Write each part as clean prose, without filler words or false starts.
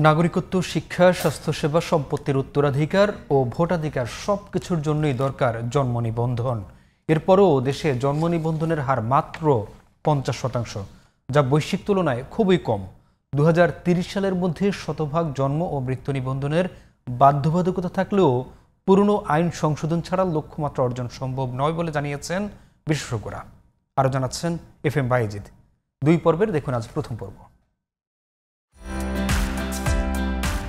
নাগরিকত্ব, শিক্ষা, স্বাস্থ্যসেবা, সম্পত্তির উত্তরাধিকার ও ভোটাধিকার সবকিছুর জন্যই দরকার জন্ম নিবন্ধন। এরপরও দেশে জন্ম নিবন্ধনের হার মাত্র 50%, যা বৈশ্বিক তুলনায় খুবই কম। 2030 সালের মধ্যে শতভাগ জন্ম ও মৃত্যু নিবন্ধনের বাধ্যবাধকতা থাকলেও পুরনো আইন সংশোধন ছাড়া লক্ষ্যমাত্রা অর্জন সম্ভব নয় বলে জানিয়েছেন বিশেষজ্ঞরা। আরও জানাচ্ছেন FM বাইজিদ। 2 পর্বের দেখুন আজ প্রথম পর্ব।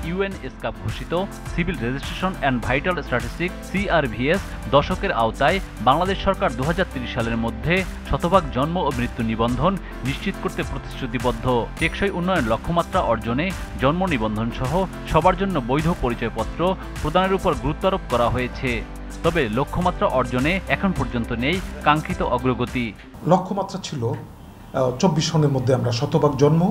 ইউএনএসকাপ ঘোষিত civil registration and vital statistics CRVS দশকের আওতায় বাংলাদেশ সরকার 2030 সালের মধ্যে শতভাগ জন্ম ও মৃত্যু নিবন্ধন নিশ্চিত করতে প্রতিশ্রুতিবদ্ধ। টেকসই উন্নয়ন লক্ষ্যমাত্রা অর্জনে জন্ম নিবন্ধন সহ সবার জন্য বৈধ পরিচয়পত্র প্রদানের উপর গুরুত্ব আরোপ করা হয়েছে। তবে লক্ষ্যমাত্রা অর্জনে এখন পর্যন্ত নেই কাঙ্ক্ষিত অগ্রগতি। লক্ষ্যমাত্রা ছিল 24 সনের মধ্যে আমরা শতভাগ জন্ম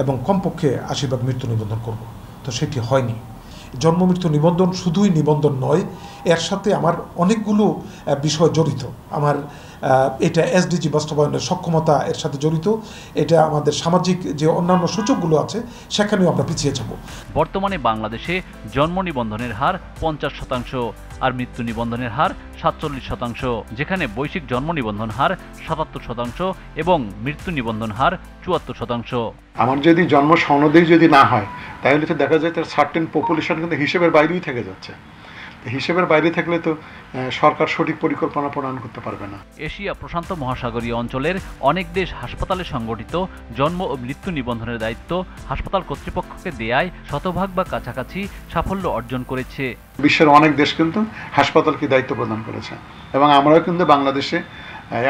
এবং কমপক্ষে 80% মৃত্যু নিবন্ধন করব, তো সেটি হয়নি। জন্ম মৃত্যু নিবন্ধন শুধুই নিবন্ধন নয়, এর সাথে আমার অনেকগুলো বিষয় জড়িত। আমার এটা SDG বাস্তবায়নের সক্ষমতা এর সাথে জড়িত। এটা আমাদের সামাজিক যে অন্যান্য সূচকগুলো আছে সেখানেও আমরা পিছিয়ে যাব। বর্তমানে বাংলাদেশে জন্ম নিবন্ধনের হার 50% আর মৃত্যু নিবন্ধনের হার 47%, যেখানে বৈশ্বিক জন্ম নিবন্ধন হার 77% এবং মৃত্যু নিবন্ধন হার 74%। আমার যদি জন্ম সনদেই যদি না হয় তাহলে তো দেখা যায় তার সার্টেন পপুলেশন কিন্তু হিসেবের বাইরেই থেকে যাচ্ছে। হিসেবের বাইরে থাকলে তো সরকার সঠিক পরিকল্পনা প্রণয়ন করতে পারবে না। এশিয়া প্রশান্ত মহাসাগরীয় অঞ্চলের অনেক দেশ হাসপাতালে সংগঠিত জন্ম ও মৃত্যু নিবন্ধনের দায়িত্ব হাসপাতাল কর্তৃপক্ষকে দেয়ায় শতভাগ বা কাছাকাছি সাফল্য অর্জন করেছে। বিশ্বের অনেক দেশ কিন্তু হাসপাতালকে দায়িত্ব প্রদান করেছে এবং আমরাও কিন্তু বাংলাদেশে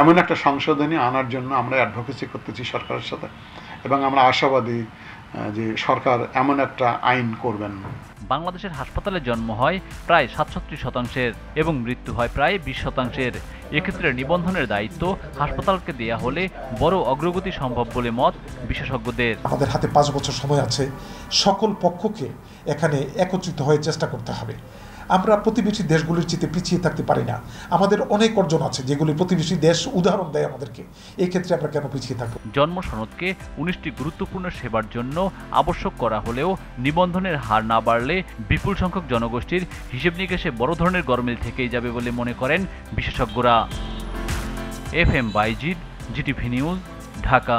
এমন একটা সংশোধনী আনার জন্য আমরা অ্যাডভোকেসি করতেছি সরকারের সাথে, এবং আমরা আশাবাদী যে সরকার এমন একটা আইন করবেন। বাংলাদেশের হাসপাতালে জন্ম হয় প্রায় 67% এবং মৃত্যু হয় প্রায় 20%। এক্ষেত্রে নিবন্ধনের দায়িত্ব হাসপাতালকে দেয়া হলে বড় অগ্রগতি সম্ভব বলে মত বিশেষজ্ঞদের। আমাদের হাতে 5 বছর সময় আছে, সকল পক্ষকে এখানে একত্রিত হয়ে চেষ্টা করতে হবে। আমরা প্রতিবেশী দেশগুলির চেয়ে পিছিয়ে থাকতে পারি না। আমাদের অনেক অর্জন আছে যেগুলি প্রতিবেশী দেশ উদাহরণ দেয় আমাদেরকে। এই ক্ষেত্রে আমরা কেন পিছিয়ে থাকবো? জন্ম সনদকে 19টি গুরুত্বপূর্ণ সেবার জন্য আবশ্যক করা হলেও নিবন্ধনের হার না বাড়লে বিপুল সংখ্যক জনগোষ্ঠীর হিসেব নিকেশে বড় ধরনের গরমিল থেকেই যাবে বলে মনে করেন বিশেষজ্ঞরা। FM Bayezid, GTV news, Dhaka.